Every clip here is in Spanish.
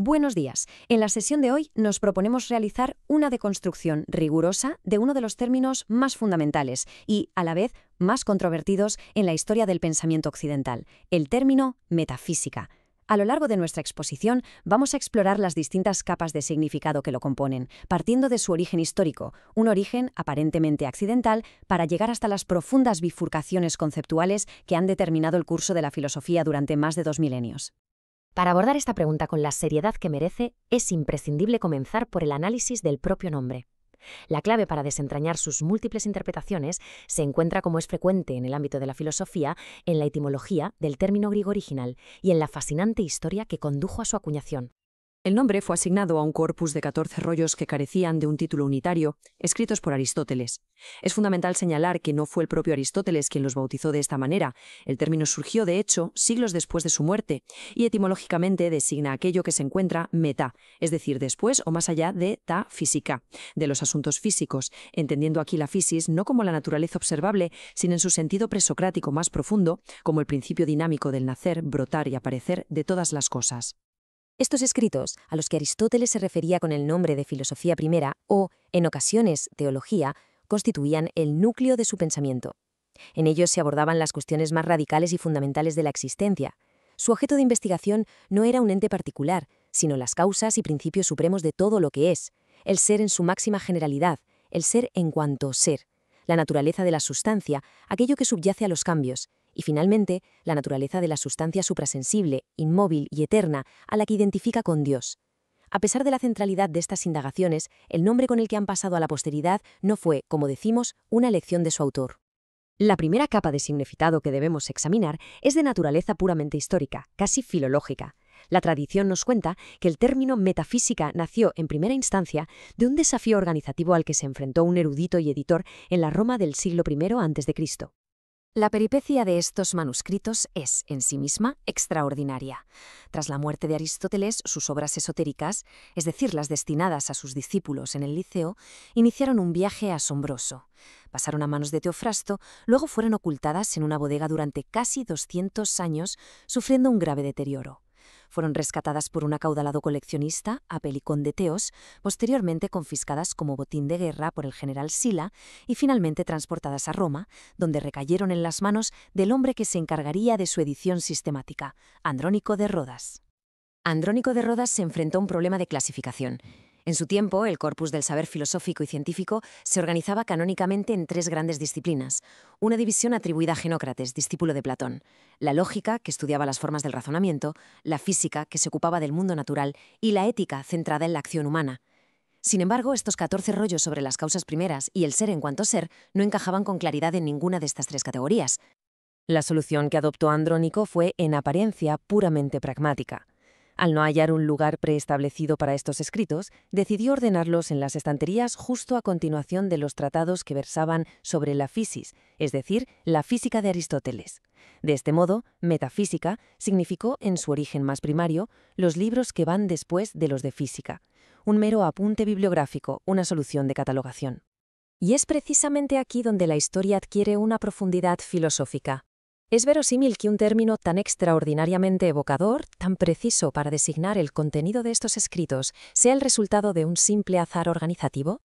Buenos días. En la sesión de hoy nos proponemos realizar una deconstrucción rigurosa de uno de los términos más fundamentales y, a la vez, más controvertidos en la historia del pensamiento occidental, el término metafísica. A lo largo de nuestra exposición vamos a explorar las distintas capas de significado que lo componen, partiendo de su origen histórico, un origen aparentemente accidental, para llegar hasta las profundas bifurcaciones conceptuales que han determinado el curso de la filosofía durante más de 2 milenios. Para abordar esta pregunta con la seriedad que merece, es imprescindible comenzar por el análisis del propio nombre. La clave para desentrañar sus múltiples interpretaciones se encuentra, como es frecuente en el ámbito de la filosofía, en la etimología del término griego original y en la fascinante historia que condujo a su acuñación. El nombre fue asignado a un corpus de 14 rollos que carecían de un título unitario, escritos por Aristóteles. Es fundamental señalar que no fue el propio Aristóteles quien los bautizó de esta manera. El término surgió, de hecho, siglos después de su muerte, y etimológicamente designa aquello que se encuentra meta, es decir, después o más allá de ta física, de los asuntos físicos, entendiendo aquí la physis no como la naturaleza observable, sino en su sentido presocrático más profundo, como el principio dinámico del nacer, brotar y aparecer de todas las cosas. Estos escritos, a los que Aristóteles se refería con el nombre de filosofía primera o, en ocasiones, teología, constituían el núcleo de su pensamiento. En ellos se abordaban las cuestiones más radicales y fundamentales de la existencia. Su objeto de investigación no era un ente particular, sino las causas y principios supremos de todo lo que es, el ser en su máxima generalidad, el ser en cuanto ser, la naturaleza de la sustancia, aquello que subyace a los cambios, y finalmente, la naturaleza de la sustancia suprasensible, inmóvil y eterna, a la que identifica con Dios. A pesar de la centralidad de estas indagaciones, el nombre con el que han pasado a la posteridad no fue, como decimos, una elección de su autor. La primera capa de significado que debemos examinar es de naturaleza puramente histórica, casi filológica. La tradición nos cuenta que el término metafísica nació, en primera instancia, de un desafío organizativo al que se enfrentó un erudito y editor en la Roma del siglo I a.C. La peripecia de estos manuscritos es, en sí misma, extraordinaria. Tras la muerte de Aristóteles, sus obras esotéricas, es decir, las destinadas a sus discípulos en el Liceo, iniciaron un viaje asombroso. Pasaron a manos de Teofrasto, luego fueron ocultadas en una bodega durante casi 200 años, sufriendo un grave deterioro. Fueron rescatadas por un acaudalado coleccionista, Apelicón de Teos, posteriormente confiscadas como botín de guerra por el general Sila y finalmente transportadas a Roma, donde recayeron en las manos del hombre que se encargaría de su edición sistemática, Andrónico de Rodas. Andrónico de Rodas se enfrentó a un problema de clasificación. En su tiempo, el corpus del saber filosófico y científico se organizaba canónicamente en 3 grandes disciplinas, una división atribuida a Genócrates, discípulo de Platón, la lógica, que estudiaba las formas del razonamiento, la física, que se ocupaba del mundo natural, y la ética, centrada en la acción humana. Sin embargo, estos 14 rollos sobre las causas primeras y el ser en cuanto ser no encajaban con claridad en ninguna de estas 3 categorías. La solución que adoptó Andrónico fue, en apariencia, puramente pragmática. Al no hallar un lugar preestablecido para estos escritos, decidió ordenarlos en las estanterías justo a continuación de los tratados que versaban sobre la physis, es decir, la física de Aristóteles. De este modo, metafísica significó, en su origen más primario, los libros que van después de los de física. Un mero apunte bibliográfico, una solución de catalogación. Y es precisamente aquí donde la historia adquiere una profundidad filosófica. Es verosímil que un término tan extraordinariamente evocador, tan preciso para designar el contenido de estos escritos, sea el resultado de un simple azar organizativo.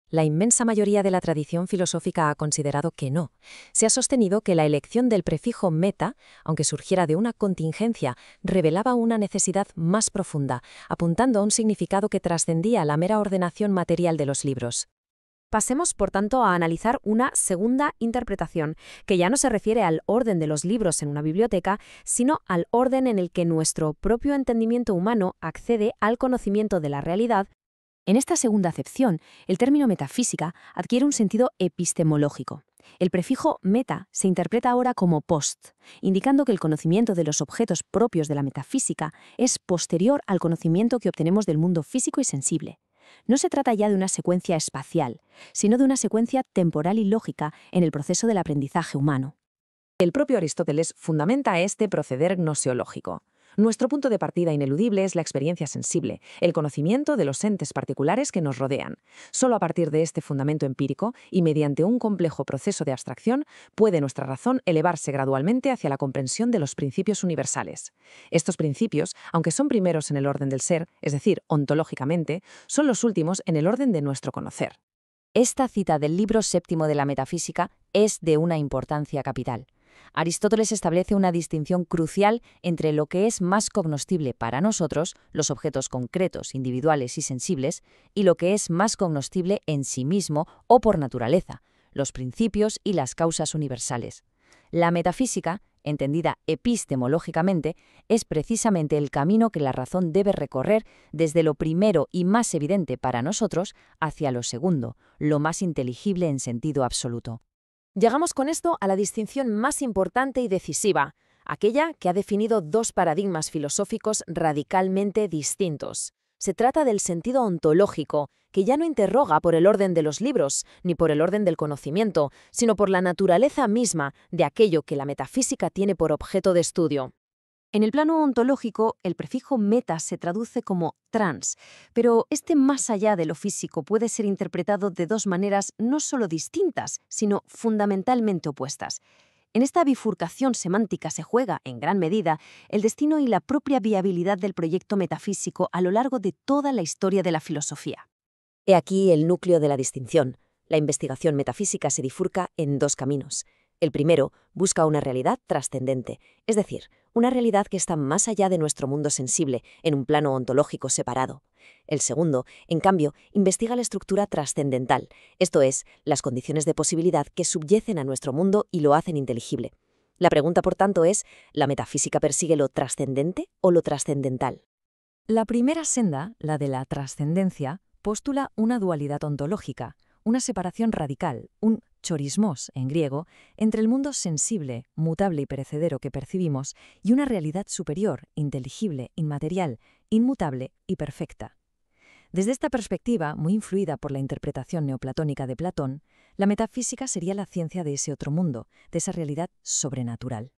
La inmensa mayoría de la tradición filosófica ha considerado que no. Se ha sostenido que la elección del prefijo meta, aunque surgiera de una contingencia, revelaba una necesidad más profunda, apuntando a un significado que trascendía la mera ordenación material de los libros. Pasemos, por tanto, a analizar una segunda interpretación, que ya no se refiere al orden de los libros en una biblioteca, sino al orden en el que nuestro propio entendimiento humano accede al conocimiento de la realidad. En esta segunda acepción, el término metafísica adquiere un sentido epistemológico. El prefijo meta se interpreta ahora como post, indicando que el conocimiento de los objetos propios de la metafísica es posterior al conocimiento que obtenemos del mundo físico y sensible. No se trata ya de una secuencia espacial, sino de una secuencia temporal y lógica en el proceso del aprendizaje humano. El propio Aristóteles fundamenta este proceder gnoseológico. Nuestro punto de partida ineludible es la experiencia sensible, el conocimiento de los entes particulares que nos rodean. Solo a partir de este fundamento empírico y mediante un complejo proceso de abstracción puede nuestra razón elevarse gradualmente hacia la comprensión de los principios universales. Estos principios, aunque son primeros en el orden del ser, es decir, ontológicamente, son los últimos en el orden de nuestro conocer. Esta cita del libro séptimo de la Metafísica es de una importancia capital. Aristóteles establece una distinción crucial entre lo que es más cognoscible para nosotros, los objetos concretos, individuales y sensibles, y lo que es más cognoscible en sí mismo o por naturaleza, los principios y las causas universales. La metafísica, entendida epistemológicamente, es precisamente el camino que la razón debe recorrer desde lo primero y más evidente para nosotros hacia lo segundo, lo más inteligible en sentido absoluto. Llegamos con esto a la distinción más importante y decisiva, aquella que ha definido dos paradigmas filosóficos radicalmente distintos. Se trata del sentido ontológico, que ya no interroga por el orden de los libros, ni por el orden del conocimiento, sino por la naturaleza misma de aquello que la metafísica tiene por objeto de estudio. En el plano ontológico, el prefijo meta se traduce como trans, pero este más allá de lo físico puede ser interpretado de dos maneras no solo distintas, sino fundamentalmente opuestas. En esta bifurcación semántica se juega, en gran medida, el destino y la propia viabilidad del proyecto metafísico a lo largo de toda la historia de la filosofía. He aquí el núcleo de la distinción. La investigación metafísica se bifurca en dos caminos. El primero busca una realidad trascendente, es decir, una realidad que está más allá de nuestro mundo sensible, en un plano ontológico separado. El segundo, en cambio, investiga la estructura trascendental, esto es, las condiciones de posibilidad que subyacen a nuestro mundo y lo hacen inteligible. La pregunta, por tanto, es, ¿la metafísica persigue lo trascendente o lo trascendental? La primera senda, la de la trascendencia, postula una dualidad ontológica, una separación radical, un chorismos en griego, entre el mundo sensible, mutable y perecedero que percibimos y una realidad superior, inteligible, inmaterial, inmutable y perfecta. Desde esta perspectiva, muy influida por la interpretación neoplatónica de Platón, la metafísica sería la ciencia de ese otro mundo, de esa realidad sobrenatural.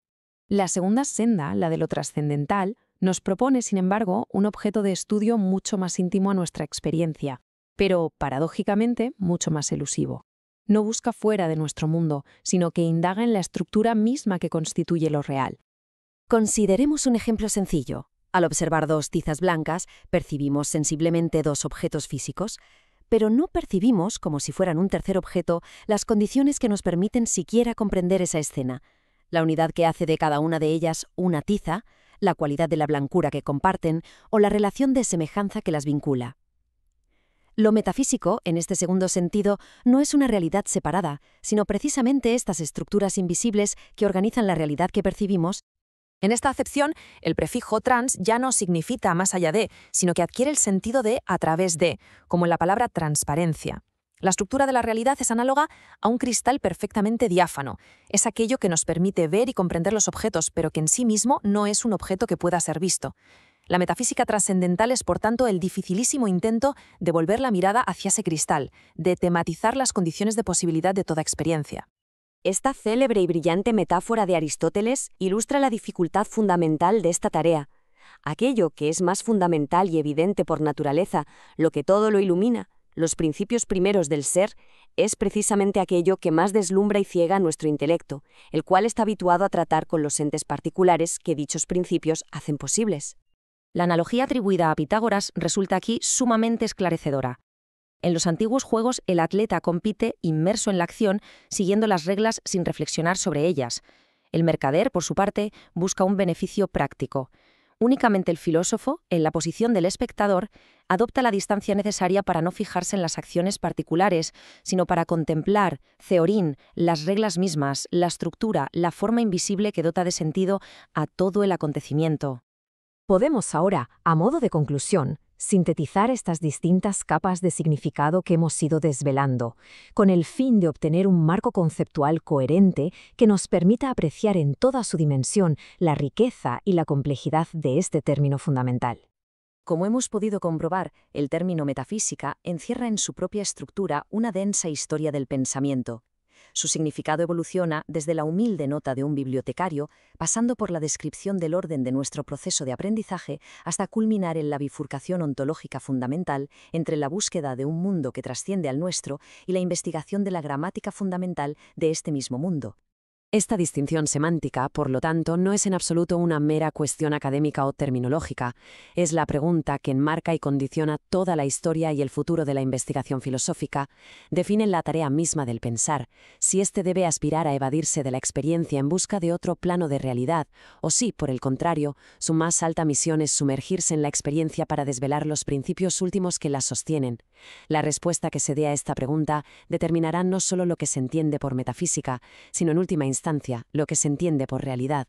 La segunda senda, la de lo trascendental, nos propone, sin embargo, un objeto de estudio mucho más íntimo a nuestra experiencia, pero, paradójicamente, mucho más elusivo. No busca fuera de nuestro mundo, sino que indaga en la estructura misma que constituye lo real. Consideremos un ejemplo sencillo. Al observar dos tizas blancas, percibimos sensiblemente dos objetos físicos, pero no percibimos, como si fueran un tercer objeto, las condiciones que nos permiten siquiera comprender esa escena. La unidad que hace de cada una de ellas una tiza, la cualidad de la blancura que comparten o la relación de semejanza que las vincula. Lo metafísico, en este segundo sentido, no es una realidad separada, sino precisamente estas estructuras invisibles que organizan la realidad que percibimos. En esta acepción, el prefijo trans ya no significa más allá de, sino que adquiere el sentido de a través de, como en la palabra transparencia. La estructura de la realidad es análoga a un cristal perfectamente diáfano. Es aquello que nos permite ver y comprender los objetos, pero que en sí mismo no es un objeto que pueda ser visto. La metafísica trascendental es, por tanto, el dificilísimo intento de volver la mirada hacia ese cristal, de tematizar las condiciones de posibilidad de toda experiencia. Esta célebre y brillante metáfora de Aristóteles ilustra la dificultad fundamental de esta tarea. Aquello que es más fundamental y evidente por naturaleza, lo que todo lo ilumina, los principios primeros del ser, es precisamente aquello que más deslumbra y ciega nuestro intelecto, el cual está habituado a tratar con los entes particulares que dichos principios hacen posibles. La analogía atribuida a Pitágoras resulta aquí sumamente esclarecedora. En los antiguos juegos, el atleta compite inmerso en la acción, siguiendo las reglas sin reflexionar sobre ellas. El mercader, por su parte, busca un beneficio práctico. Únicamente el filósofo, en la posición del espectador, adopta la distancia necesaria para no fijarse en las acciones particulares, sino para contemplar, theorín, las reglas mismas, la estructura, la forma invisible que dota de sentido a todo el acontecimiento. Podemos ahora, a modo de conclusión, sintetizar estas distintas capas de significado que hemos ido desvelando, con el fin de obtener un marco conceptual coherente que nos permita apreciar en toda su dimensión la riqueza y la complejidad de este término fundamental. Como hemos podido comprobar, el término metafísica encierra en su propia estructura una densa historia del pensamiento. Su significado evoluciona desde la humilde nota de un bibliotecario, pasando por la descripción del orden de nuestro proceso de aprendizaje, hasta culminar en la bifurcación ontológica fundamental entre la búsqueda de un mundo que trasciende al nuestro y la investigación de la gramática fundamental de este mismo mundo. Esta distinción semántica, por lo tanto, no es en absoluto una mera cuestión académica o terminológica. Es la pregunta que enmarca y condiciona toda la historia y el futuro de la investigación filosófica. Define la tarea misma del pensar, si éste debe aspirar a evadirse de la experiencia en busca de otro plano de realidad, o si, por el contrario, su más alta misión es sumergirse en la experiencia para desvelar los principios últimos que la sostienen. La respuesta que se dé a esta pregunta determinará no solo lo que se entiende por metafísica, sino en última instancia lo que se entiende por realidad.